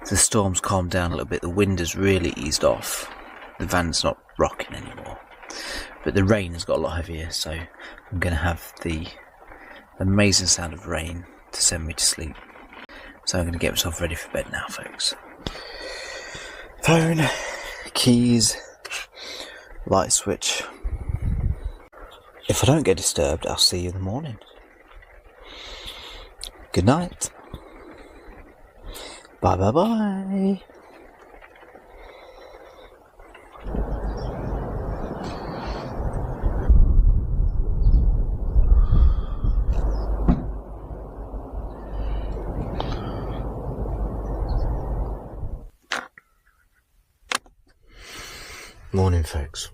The storm's calmed down a little bit. The wind has really eased off. The van's not rocking anymore. But the rain has got a lot heavier, so I'm going to have the amazing sound of rain to send me to sleep. So I'm going to get myself ready for bed now, folks. Phone, keys, light switch. If I don't get disturbed, I'll see you in the morning. Good night. Bye bye bye. Morning, folks.